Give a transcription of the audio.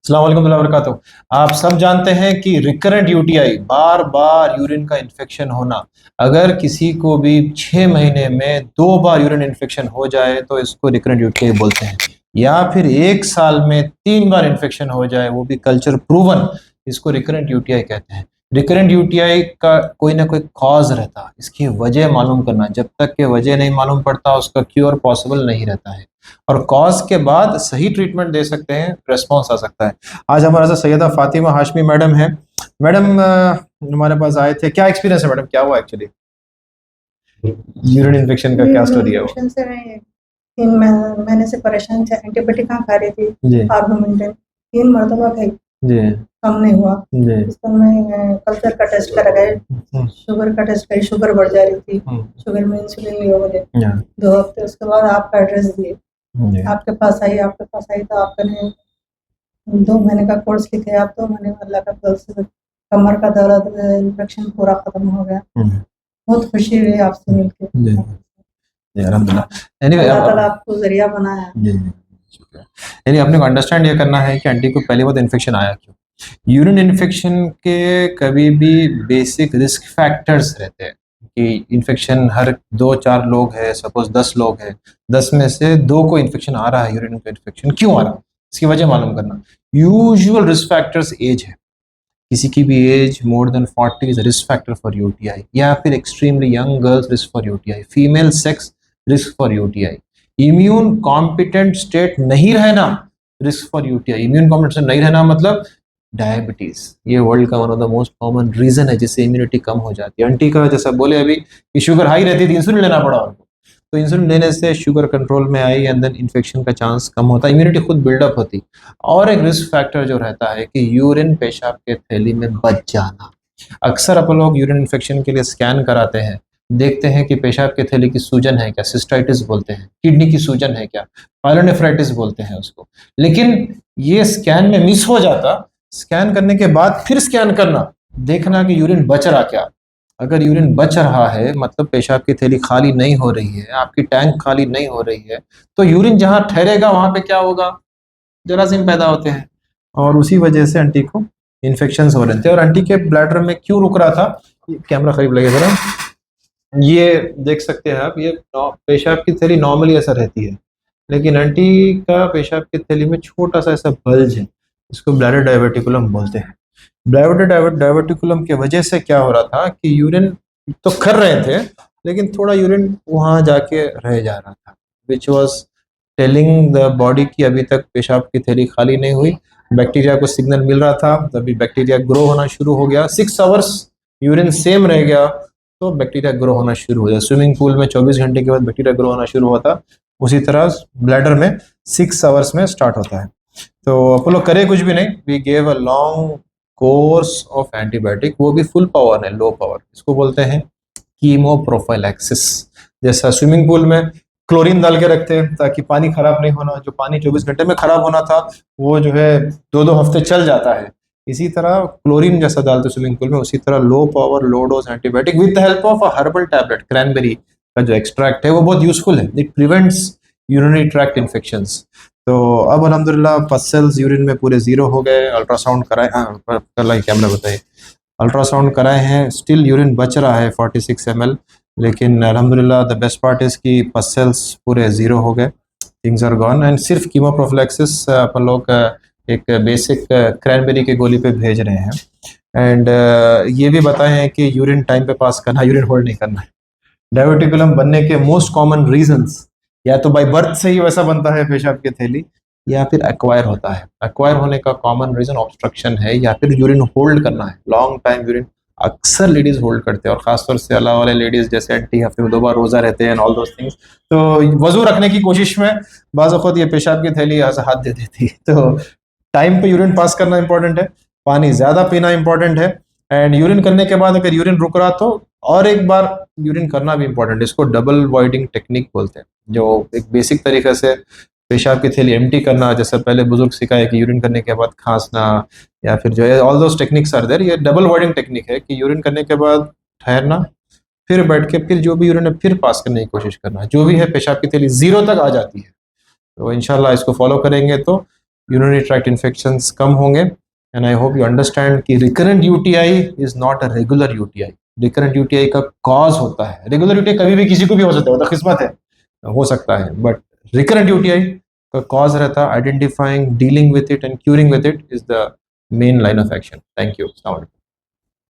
अस्सलाम वालेकुम warahmatullahi wabarakatuh। आप सब जानते हैं कि रिकरेंट यूटीआई, बार बार यूरिन का इन्फेक्शन होना, अगर किसी को भी 6 महीने में 2 बार यूरिन इन्फेक्शन हो जाए तो इसको रिकरेंट यूटीआई बोलते हैं। या फिर 1 साल में 3 बार इन्फेक्शन हो जाए, वो भी कल्चर प्रूवन, इसको रिकरेंट यूटीआई कहते हैं। रिकरेंट यूटीआई का कोई ना कोई कॉज रहता, इसकी वजह मालूम करना, जब तक के वजह नहीं मालूम पड़ता उसका क्योर पॉसिबल नहीं रहता है। और कॉज के बाद सही ट्रीटमेंट दे सकते हैं, रेस्पॉन्स आ सकता है। आज हमारे साथ सैयदा फातिमा हाशमी मैडम है। मैडम हमारे पास आए थे, क्या एक्सपीरियंस है मैडम, क्या हुआ एक्चुअली यूरिन इन्फेक्शन का, क्या स्टोरी है वो? इन्फेक्शन से मैं 3 महीने से परेशान थी। एंटीबायोटिक खा रही थी, जी कार्बोमेंटन 3 मरतबा खाई, जी कम नहीं हुआ। जी इसका मैं कल्चर का टेस्ट करा गए, शुगर का टेस्ट करी, शुगर बढ़ जा रही थी, शुगर में इंसुलिन लिया मुझे या 2 हफ्ते। उसके बाद आपका एड्रेस दिए, जी आपके पास आई तो आपने 2 महीने का कोर्स लिखे। आप 2 महीने में अल्लाह का फजल से कमर का दर्द, इन्फेक्शन पूरा खत्म हो गया। बहुत खुशी हुई आपसे मिलके। जी जी अल्हम्दुलिल्लाह। एनीवे अल्लाह ताला आपको जरिया बनाया। जी शुक्रिया। यानी अपने को अंडरस्टैंड ये करना है कि आंटी को पहली बार इन्फेक्शन आया क्यों। यूरिन इन्फेक्शन के कभी भी बेसिक रिस्क फैक्टर्स रहते हैं कि इन्फेक्शन हर 2-4 लोग है, सपोज 10 लोग है, 10 में से 2 को इन्फेक्शन आ रहा है। यूरिन का इन्फेक्शन क्यों आ रहा है, इसकी वजह मालूम करना। यूजुअल रिस्क फैक्टर्स एज है, किसी की भी age more than 40 is risk factor for UTI, या फिर extremely young girls risk for UTI, female sex risk for UTI, immune competent state नहीं रहना risk for UTI. Immune competent नहीं रहना मतलब डायबिटीज, ये वर्ल्ड का one of the most common reason है जिससे इम्यूनिटी कम हो जाती है। आंटी का जैसा बोले अभी कि शुगर हाई रहती थी, इंसुलिन लेना पड़ा उनको, तो इंसुलिन लेने से शुगर कंट्रोल में आई एंड देन इन्फेक्शन का चांस कम होता, इम्यूनिटी खुद बिल्डअप होती। और एक रिस्क फैक्टर जो रहता है कि यूरिन पेशाब के थैली में बच जाना। अक्सर अपन लोग यूरिन इन्फेक्शन के लिए स्कैन कराते हैं, देखते हैं कि पेशाब के थैली की सूजन है क्या, सिस्टाइटिस बोलते हैं, किडनी की सूजन है क्या, पायलोनेफ्राइटिस बोलते हैं उसको। लेकिन ये स्कैन में मिस हो जाता। स्कैन करने के बाद फिर स्कैन करना, देखना कि यूरिन बच रहा क्या। अगर यूरिन बच रहा है मतलब पेशाब की थैली खाली नहीं हो रही है, आपकी टैंक खाली नहीं हो रही है, तो यूरिन जहां ठहरेगा वहां पे क्या होगा, जरासीम पैदा होते हैं, और उसी वजह से आंटी को इन्फेक्शन हो रहे थे। और आंटी के ब्लैडर में क्यों रुक रहा था, कैमरा करीब लगे जरा, ये देख सकते हैं आप, ये पेशाब की थैली नॉर्मली ऐसा रहती है, लेकिन आंटी का पेशाब की थैली में छोटा सा ऐसा बल्ज है, इसको ब्लैडर डायवर्टिकुलम बोलते हैं। ब्लैडर डायवर्टिकुलम की वजह से क्या हो रहा था कि यूरिन तो कर रहे थे, लेकिन थोड़ा यूरिन वहां जाके रह जा रहा था, which was telling the body की अभी तक पेशाब की थैली खाली नहीं हुई। बैक्टीरिया को सिग्नल मिल रहा था, तभी बैक्टीरिया ग्रो होना शुरू हो गया। 6 आवर्स यूरिन सेम रह गया तो बैक्टीरिया ग्रो होना शुरू हो गया। स्विमिंग पूल में 24 घंटे के बाद बैक्टीरिया ग्रो होना शुरू होता, उसी तरह ब्लैडर में 6 आवर्स में स्टार्ट होता है। तो अपन लोग करे कुछ भी नहीं, we gave a long course of antibiotic, वो भी फुल पावर है, लो पावर, इसको बोलते हैं कीमो प्रोफाइलैक्सिस। जैसा स्विमिंग पूल में क्लोरीन डाल के रखते हैं ताकि पानी खराब नहीं होना, जो पानी 24 घंटे में खराब होना था वो जो है 2-2 हफ्ते चल जाता है, इसी तरह क्लोरीन जैसा डालते स्विमिंग पूल में, उसी तरह low power low dose antibiotic with the help of a herbal tablet. Cranberry का जो एक्सट्रैक्ट है वो बहुत यूजफुल है, it prevents urinary tract infections. तो अब अल्हम्दुलिल्लाह पस सेल्स यूरिन में पूरे 0 हो गए। अल्ट्रासाउंड कराए, हाँ कल कैमरा बताइए, अल्ट्रासाउंड कराए हैं, स्टिल यूरिन बच रहा है 46 ml, लेकिन अल्हम्दुलिल्लाह द बेस्ट पार्ट इज कि पस सेल्स पूरे 0 हो गए, थिंग्स आर गॉन। एंड सिर्फ कीमो प्रोफिलैक्सिस अपन लोग एक बेसिक क्रैनबेरी के गोली पे भेज रहे हैं। एंड ये भी बताए हैं कि यूरिन टाइम पे पास करना, यूरिन होल्ड नहीं करना है। डायवर्टिकुलम बनने के मोस्ट कॉमन रीजंस, या तो बाय बर्थ से ही वैसा बनता है पेशाब की थैली, या फिर एक्वायर होता है। एक्वायर होने का कॉमन रीजन ऑब्स्ट्रक्शन है, या फिर यूरिन होल्ड करना है, लॉन्ग टाइम यूरिन अक्सर लेडीज होल्ड करते हैं, और खासतौर से अल्लाह वाले लेडीज जैसे आंटी हफ्ते में 2 बार रोजा रहते हैं, ऑल दोस थिंग्स, तो वजू रखने की कोशिश में बाज़ वक़्त ये पेशाब की थैली यहाँ से हाथ दे देती है। तो टाइम पे यूरिन पास करना इंपॉर्टेंट है, पानी ज्यादा पीना इंपॉर्टेंट है, एंड यूरिन करने के बाद अगर यूरिन रुक रहा तो और एक बार यूरिन करना भी इंपॉर्टेंट है। इसको डबल वॉइडिंग टेक्निक बोलते हैं, जो एक बेसिक तरीके से पेशाब की थैली एम्प्टी करना, जैसे पहले बुजुर्ग सिखाए कि यूरिन करने के बाद खांसना, या फिर जो है all those techniques are there. ये डबल वॉइडिंग टेक्निक है कि यूरिन करने के बाद ठहरना, फिर बैठ के फिर जो भी यूरिन है फिर पास करने की कोशिश करना, जो भी है पेशाब की थैली 0 तक आ जाती है। तो इंशाल्लाह इसको फॉलो करेंगे तो यूरिनरी ट्रैक्ट इन्फेक्शंस कम होंगे। And I hope you understand कि recurrent UTI is not a regular UTI. Recurrent UTI का कॉज होता है, रेगुलर यूटीआई कभी भी किसी को भी हो सकता है, वो तो किस्मत है, हो सकता है, बट रिकरेंट यूटीआई का कॉज रहता है identifying, dealing with it and curing with it is the main line of action. Thank you.